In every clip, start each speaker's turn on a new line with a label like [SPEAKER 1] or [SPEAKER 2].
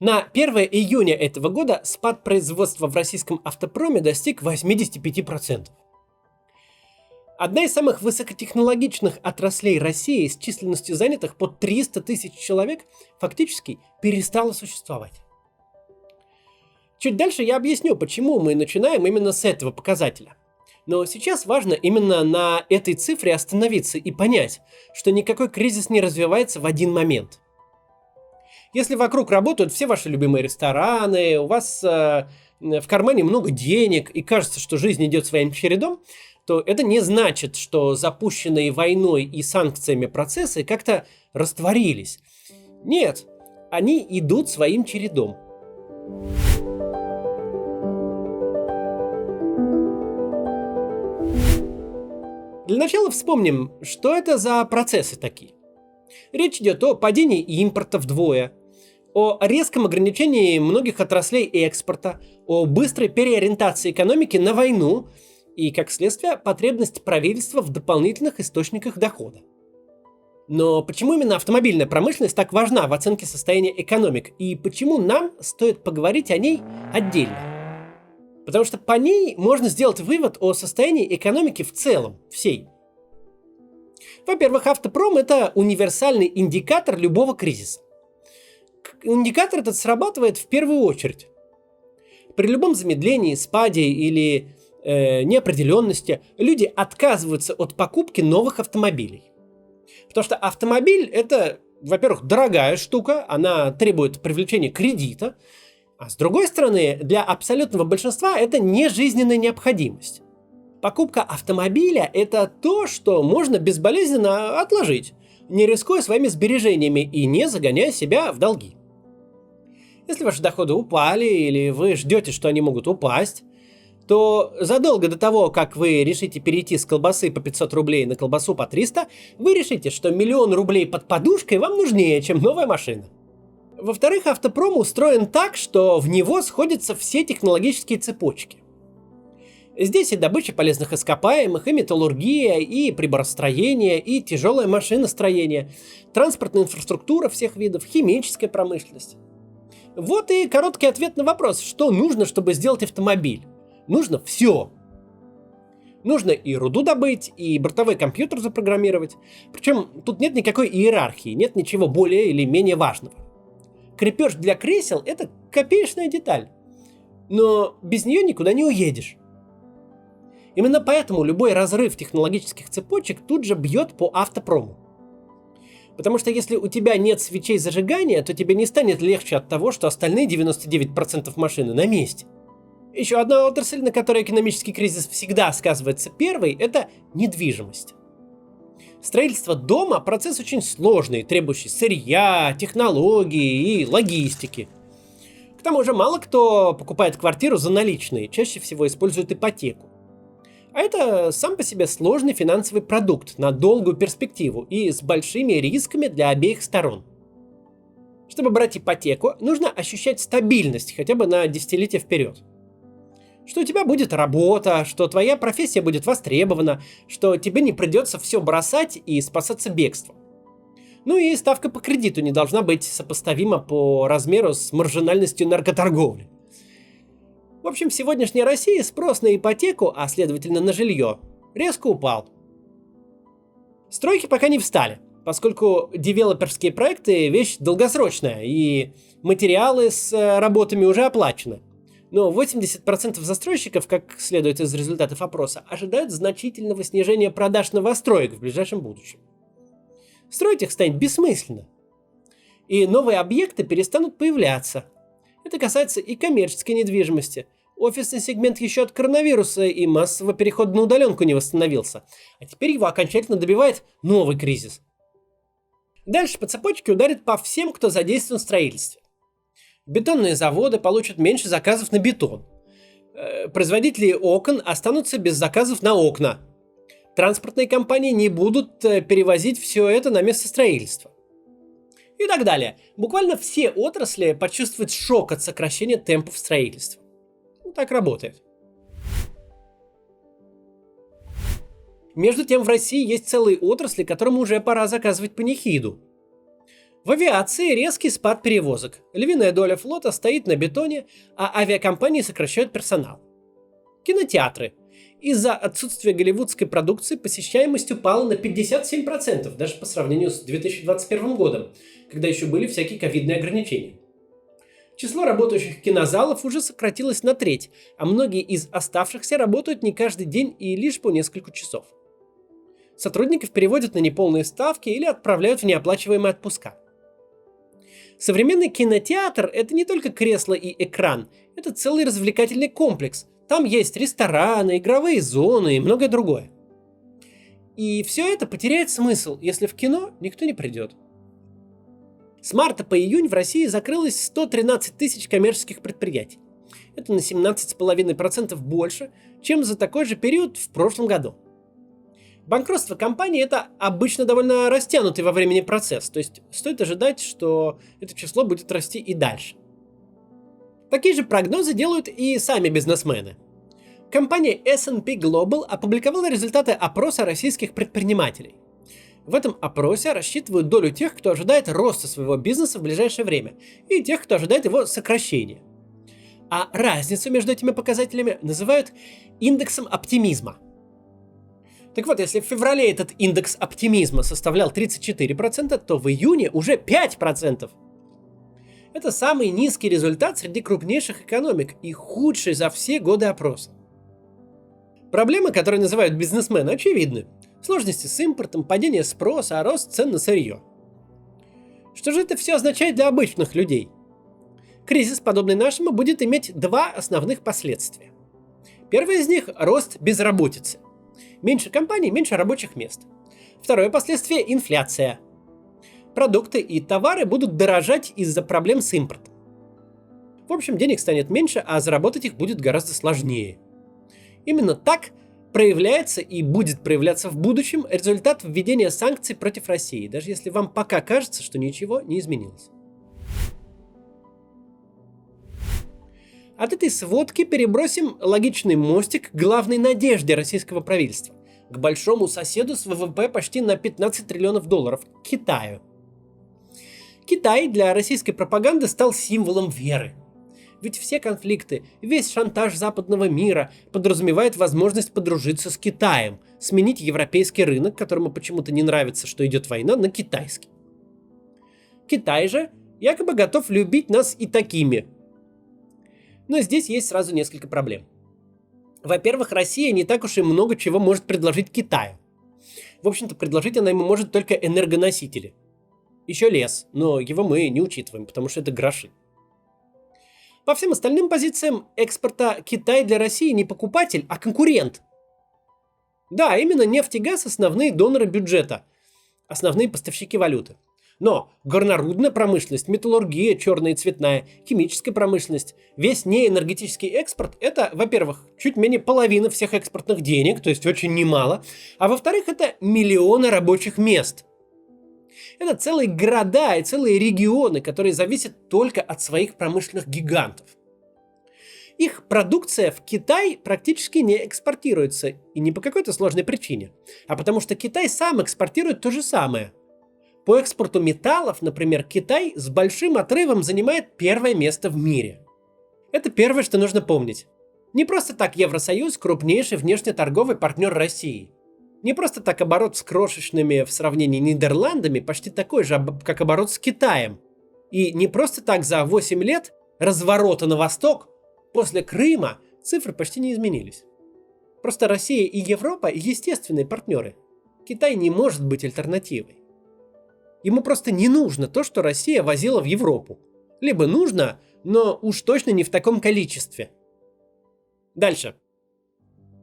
[SPEAKER 1] На 1 июня этого года спад производства в российском автопроме достиг 85%. Одна из самых высокотехнологичных отраслей России с численностью занятых под 300 тысяч человек фактически перестала существовать. Чуть дальше я объясню, почему мы начинаем именно с этого показателя. Но сейчас важно именно на этой цифре остановиться и понять, что никакой кризис не развивается в один момент. Если вокруг работают все ваши любимые рестораны, у вас в кармане много денег и кажется, что жизнь идет своим чередом, то это не значит, что запущенные войной и санкциями процессы как-то растворились. Нет, они идут своим чередом. Для начала вспомним, что это за процессы такие. Речь идет о падении импорта вдвое, о резком ограничении многих отраслей экспорта, о быстрой переориентации экономики на войну и, как следствие, потребность правительства в дополнительных источниках дохода. Но почему именно автомобильная промышленность так важна в оценке состояния экономик и почему нам стоит поговорить о ней отдельно? Потому что по ней можно сделать вывод о состоянии экономики в целом, всей. Во-первых, автопром – это универсальный индикатор любого кризиса. Индикатор этот срабатывает в первую очередь. При любом замедлении, спаде или неопределенности люди отказываются от покупки новых автомобилей. Потому что автомобиль – это, во-первых, дорогая штука, она требует привлечения кредита, а с другой стороны, для абсолютного большинства это не жизненная необходимость. Покупка автомобиля – это то, что можно безболезненно отложить, не рискуя своими сбережениями и не загоняя себя в долги. Если ваши доходы упали или вы ждете, что они могут упасть, то задолго до того, как вы решите перейти с колбасы по 500 рублей на колбасу по 300, вы решите, что 1 000 000 рублей под подушкой вам нужнее, чем новая машина. Во-вторых, автопром устроен так, что в него сходятся все технологические цепочки. Здесь и добыча полезных ископаемых, и металлургия, и приборостроение, и тяжелое машиностроение, транспортная инфраструктура всех видов, химическая промышленность. Вот и короткий ответ на вопрос, что нужно, чтобы сделать автомобиль. Нужно все. Нужно и руду добыть, и бортовой компьютер запрограммировать. Причем тут нет никакой иерархии, нет ничего более или менее важного. Крепеж для кресел – это копеечная деталь. Но без нее никуда не уедешь. Именно поэтому любой разрыв технологических цепочек тут же бьет по автопрому. Потому что если у тебя нет свечей зажигания, то тебе не станет легче от того, что остальные 99% машины на месте. Еще одна отрасль, на которой экономический кризис всегда сказывается первой, это недвижимость. Строительство дома – процесс очень сложный, требующий сырья, технологий и логистики. К тому же мало кто покупает квартиру за наличные, чаще всего используют ипотеку. А это сам по себе сложный финансовый продукт на долгую перспективу и с большими рисками для обеих сторон. Чтобы брать ипотеку, нужно ощущать стабильность хотя бы на десятилетия вперед. Что у тебя будет работа, что твоя профессия будет востребована, что тебе не придется все бросать и спасаться бегством. Ну и ставка по кредиту не должна быть сопоставима по размеру с маржинальностью наркоторговли. В общем, в сегодняшней России спрос на ипотеку, а следовательно на жилье, резко упал. Стройки пока не встали, поскольку девелоперские проекты – вещь долгосрочная, и материалы с работами уже оплачены. Но 80% застройщиков, как следует из результатов опроса, ожидают значительного снижения продаж новостроек в ближайшем будущем. Строить их станет бессмысленно. И новые объекты перестанут появляться. Это касается и коммерческой недвижимости. Офисный сегмент еще от коронавируса и массового перехода на удаленку не восстановился. А теперь его окончательно добивает новый кризис. Дальше по цепочке ударит по всем, кто задействован в строительстве. Бетонные заводы получат меньше заказов на бетон. Производители окон останутся без заказов на окна. Транспортные компании не будут перевозить все это на место строительства. И так далее. Буквально все отрасли почувствуют шок от сокращения темпов строительства. Так работает. Между тем в России есть целые отрасли, которым уже пора заказывать панихиду. В авиации резкий спад перевозок. Львиная доля флота стоит на бетоне, а авиакомпании сокращают персонал. Кинотеатры. Из-за отсутствия голливудской продукции посещаемость упала на 57%, даже по сравнению с 2021 годом, когда еще были всякие ковидные ограничения. Число работающих кинозалов уже сократилось на треть, а многие из оставшихся работают не каждый день и лишь по несколько часов. Сотрудников переводят на неполные ставки или отправляют в неоплачиваемые отпуска. Современный кинотеатр – это не только кресло и экран, это целый развлекательный комплекс. Там есть рестораны, игровые зоны и многое другое. И все это потеряет смысл, если в кино никто не придет. С марта по июнь в России закрылось 113 тысяч коммерческих предприятий. Это на 17,5% больше, чем за такой же период в прошлом году. Банкротство компании – это обычно довольно растянутый во времени процесс, то есть стоит ожидать, что это число будет расти и дальше. Такие же прогнозы делают и сами бизнесмены. Компания S&P Global опубликовала результаты опроса российских предпринимателей. В этом опросе рассчитывают долю тех, кто ожидает роста своего бизнеса в ближайшее время, и тех, кто ожидает его сокращения. А разницу между этими показателями называют индексом оптимизма. Так вот, если в феврале этот индекс оптимизма составлял 34%, то в июне уже 5%. Это самый низкий результат среди крупнейших экономик и худший за все годы опроса. Проблемы, которые называют бизнесмены, очевидны. Сложности с импортом, падение спроса, рост цен на сырье. Что же это все означает для обычных людей? Кризис, подобный нашему, будет иметь два основных последствия. Первое из них – рост безработицы. Меньше компаний, меньше рабочих мест. Второе последствие – инфляция. Продукты и товары будут дорожать из-за проблем с импортом. В общем, денег станет меньше, а заработать их будет гораздо сложнее. Именно так проявляется и будет проявляться в будущем результат введения санкций против России, даже если вам пока кажется, что ничего не изменилось. От этой сводки перебросим логичный мостик к главной надежде российского правительства, к большому соседу с ВВП почти на 15 триллионов долларов – Китаю. Китай для российской пропаганды стал символом веры. Ведь все конфликты, весь шантаж западного мира подразумевает возможность подружиться с Китаем, сменить европейский рынок, которому почему-то не нравится, что идет война, на китайский. Китай же якобы готов любить нас и такими. Но здесь есть сразу несколько проблем. Во-первых, Россия не так уж и много чего может предложить Китаю. В общем-то, предложить она ему может только энергоносители. Еще лес, но его мы не учитываем, потому что это гроши. По всем остальным позициям экспорта Китай для России не покупатель, а конкурент. Да, именно нефть и газ – основные доноры бюджета, основные поставщики валюты. Но горнорудная промышленность, металлургия, черная и цветная, химическая промышленность, весь неэнергетический экспорт – это, во-первых, чуть менее половины всех экспортных денег, то есть очень немало, а во-вторых, это миллионы рабочих мест. Это целые города и целые регионы, которые зависят только от своих промышленных гигантов. Их продукция в Китай практически не экспортируется, и не по какой-то сложной причине, а потому что Китай сам экспортирует то же самое. По экспорту металлов, например, Китай с большим отрывом занимает первое место в мире. Это первое, что нужно помнить. Не просто так Евросоюз – крупнейший внешнеторговый партнер России. Не просто так оборот с крошечными в сравнении Нидерландами почти такой же, как оборот с Китаем. И не просто так за 8 лет разворота на восток после Крыма цифры почти не изменились. Просто Россия и Европа – естественные партнеры. Китай не может быть альтернативой. Ему просто не нужно то, что Россия возила в Европу. Либо нужно, но уж точно не в таком количестве. Дальше.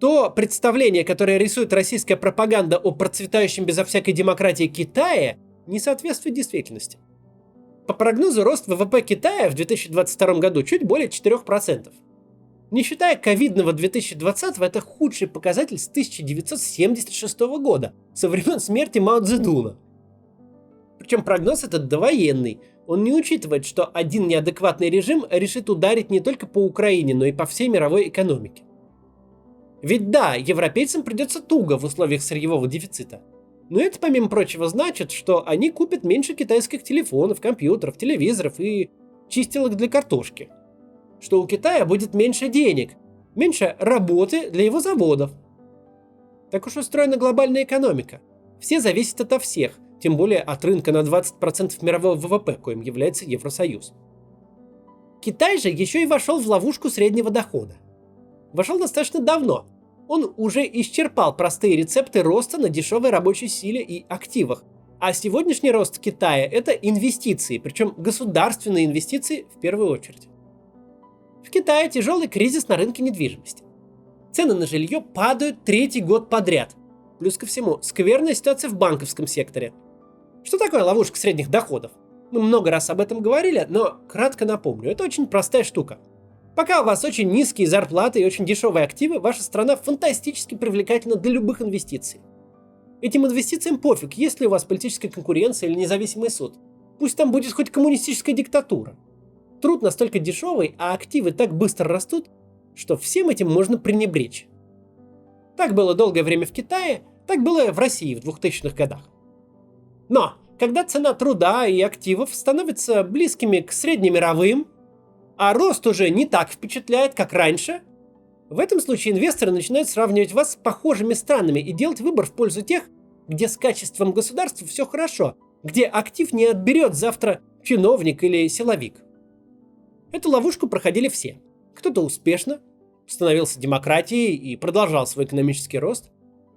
[SPEAKER 1] То представление, которое рисует российская пропаганда о процветающем безо всякой демократии Китае, не соответствует действительности. По прогнозу, рост ВВП Китая в 2022 году чуть более 4%. Не считая ковидного 2020, это худший показатель с 1976 года, со времен смерти Мао Цзэдуна. Причем прогноз этот довоенный. Он не учитывает, что один неадекватный режим решит ударить не только по Украине, но и по всей мировой экономике. Ведь да, европейцам придется туго в условиях сырьевого дефицита. Но это, помимо прочего, значит, что они купят меньше китайских телефонов, компьютеров, телевизоров и чистилок для картошки. Что у Китая будет меньше денег, меньше работы для его заводов. Так уж устроена глобальная экономика. Все зависят ото всех, тем более от рынка на 20% мирового ВВП, коим является Евросоюз. Китай же еще и вошел в ловушку среднего дохода. Вошел достаточно давно. Он уже исчерпал простые рецепты роста на дешевой рабочей силе и активах. А сегодняшний рост Китая – это инвестиции, причем государственные инвестиции в первую очередь. В Китае тяжелый кризис на рынке недвижимости. Цены на жилье падают третий год подряд. Плюс ко всему, скверная ситуация в банковском секторе. Что такое ловушка средних доходов? Мы много раз об этом говорили, но кратко напомню, это очень простая штука. Пока у вас очень низкие зарплаты и очень дешевые активы, ваша страна фантастически привлекательна для любых инвестиций. Этим инвестициям пофиг, есть ли у вас политическая конкуренция или независимый суд. Пусть там будет хоть коммунистическая диктатура. Труд настолько дешевый, а активы так быстро растут, что всем этим можно пренебречь. Так было долгое время в Китае, так было в России в 2000-х годах. Но, когда цена труда и активов становится близкими к среднемировым, а рост уже не так впечатляет, как раньше, в этом случае инвесторы начинают сравнивать вас с похожими странами и делать выбор в пользу тех, где с качеством государства все хорошо, где актив не отберет завтра чиновник или силовик. Эту ловушку проходили все. Кто-то успешно становился демократией и продолжал свой экономический рост,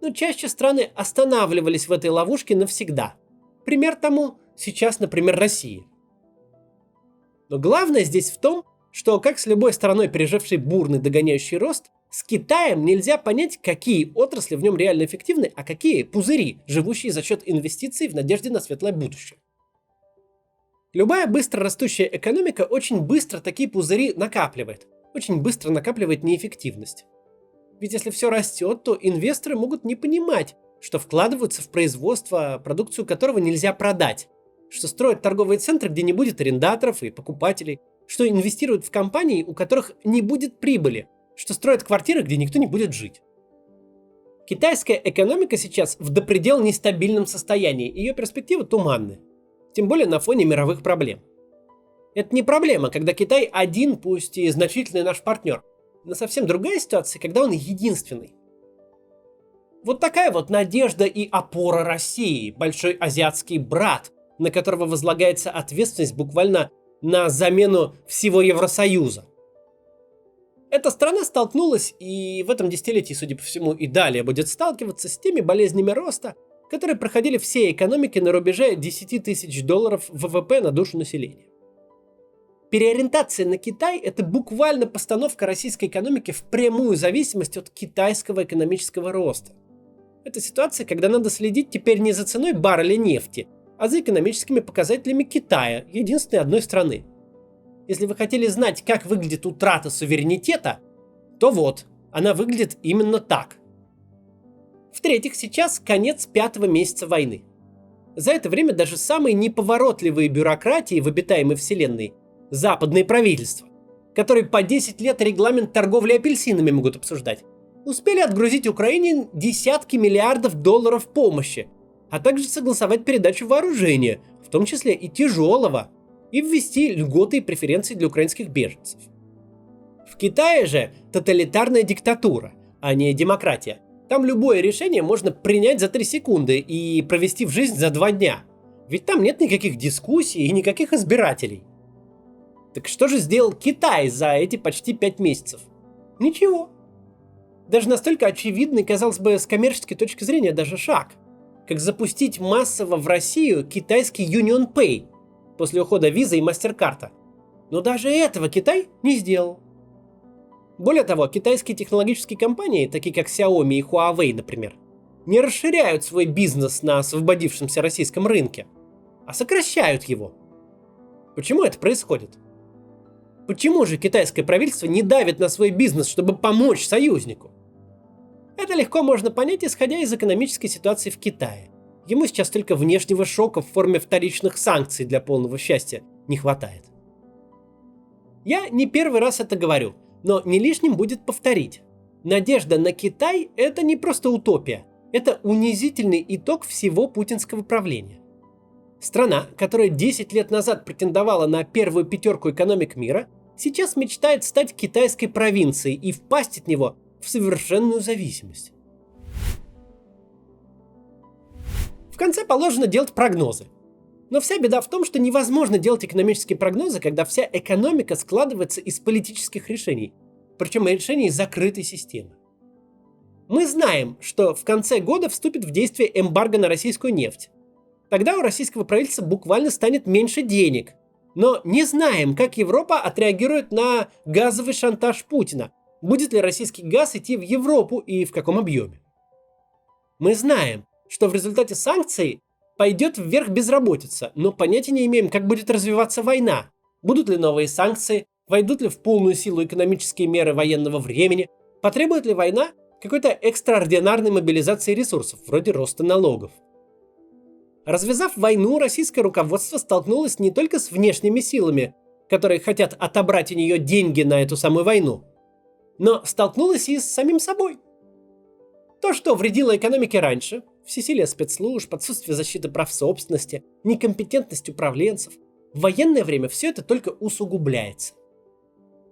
[SPEAKER 1] но чаще страны останавливались в этой ловушке навсегда. Пример тому сейчас, например, Россия. Но главное здесь в том, что, как с любой страной, пережившей бурный догоняющий рост, с Китаем нельзя понять, какие отрасли в нем реально эффективны, а какие пузыри, живущие за счет инвестиций в надежде на светлое будущее. Любая быстро растущая экономика очень быстро такие пузыри накапливает, очень быстро накапливает неэффективность. Ведь если все растет, то инвесторы могут не понимать, что вкладываются в производство, продукцию которого нельзя продать, что строят торговые центры, где не будет арендаторов и покупателей, что инвестируют в компании, у которых не будет прибыли, что строят квартиры, где никто не будет жить. Китайская экономика сейчас в до предела нестабильном состоянии, ее перспективы туманны, тем более на фоне мировых проблем. Это не проблема, когда Китай один, пусть и значительный наш партнер, но совсем другая ситуация, когда он единственный. Вот такая вот надежда и опора России, большой азиатский брат, на которого возлагается ответственность буквально на замену всего Евросоюза. Эта страна столкнулась и в этом десятилетии, судя по всему, и далее будет сталкиваться с теми болезнями роста, которые проходили все экономики на рубеже 10 тысяч долларов ВВП на душу населения. Переориентация на Китай – это буквально постановка российской экономики в прямую зависимость от китайского экономического роста. Это ситуация, когда надо следить теперь не за ценой барреля нефти, а за экономическими показателями Китая, единственной одной страны. Если вы хотели знать, как выглядит утрата суверенитета, то вот, она выглядит именно так. В-третьих, сейчас конец 5-го месяца войны. За это время даже самые неповоротливые бюрократии в обитаемой вселенной, западные правительства, которые по 10 лет регламент торговли апельсинами могут обсуждать, успели отгрузить Украине десятки миллиардов долларов помощи, а также согласовать передачу вооружения, в том числе и тяжелого, и ввести льготы и преференции для украинских беженцев. В Китае же тоталитарная диктатура, а не демократия. Там любое решение можно принять за 3 секунды и провести в жизнь за 2 дня. Ведь там нет никаких дискуссий и никаких избирателей. Так что же сделал Китай за эти почти 5 месяцев? Ничего. Даже настолько очевидный, казалось бы, с коммерческой точки зрения даже шаг, как запустить массово в Россию китайский Union Pay после ухода Visa и MasterCard. Но даже этого Китай не сделал. Более того, китайские технологические компании, такие как Xiaomi и Huawei, например, не расширяют свой бизнес на освободившемся российском рынке, а сокращают его. Почему это происходит? Почему же китайское правительство не давит на свой бизнес, чтобы помочь союзнику? Это легко можно понять, исходя из экономической ситуации в Китае. Ему сейчас только внешнего шока в форме вторичных санкций для полного счастья не хватает. Я не первый раз это говорю, но не лишним будет повторить. Надежда на Китай – это не просто утопия. Это унизительный итог всего путинского правления. Страна, которая 10 лет назад претендовала на первую пятерку экономик мира, сейчас мечтает стать китайской провинцией и впасть от него в совершенную зависимость. В конце положено делать прогнозы. Но вся беда в том, что невозможно делать экономические прогнозы, когда вся экономика складывается из политических решений, причем решений закрытой системы. Мы знаем, что в конце года вступит в действие эмбарго на российскую нефть. Тогда у российского правительства буквально станет меньше денег. Но не знаем, как Европа отреагирует на газовый шантаж Путина. Будет ли российский газ идти в Европу и в каком объеме. Мы знаем, что в результате санкций пойдет вверх безработица, но понятия не имеем, как будет развиваться война. Будут ли новые санкции, войдут ли в полную силу экономические меры военного времени, потребует ли война какой-то экстраординарной мобилизации ресурсов, вроде роста налогов. Развязав войну, российское руководство столкнулось не только с внешними силами, которые хотят отобрать у нее деньги на эту самую войну, но столкнулось и с самим собой. То, что вредило экономике раньше, всесилие спецслужб, отсутствие защиты прав собственности, некомпетентность управленцев, в военное время все это только усугубляется.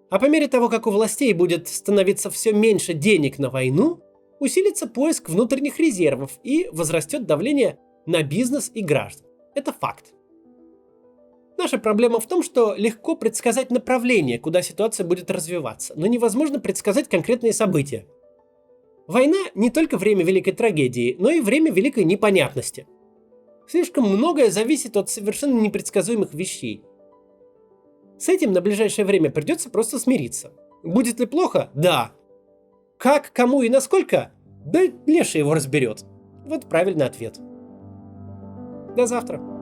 [SPEAKER 1] А по мере того, как у властей будет становиться все меньше денег на войну, усилится поиск внутренних резервов и возрастет давление на бизнес и граждан. Это факт. Наша проблема в том, что легко предсказать направление, куда ситуация будет развиваться, но невозможно предсказать конкретные события. Война не только время великой трагедии, но и время великой непонятности. Слишком многое зависит от совершенно непредсказуемых вещей. С этим на ближайшее время придется просто смириться. Будет ли плохо? Да. Как, кому и насколько? Да леший его разберет. Вот правильный ответ. До завтра.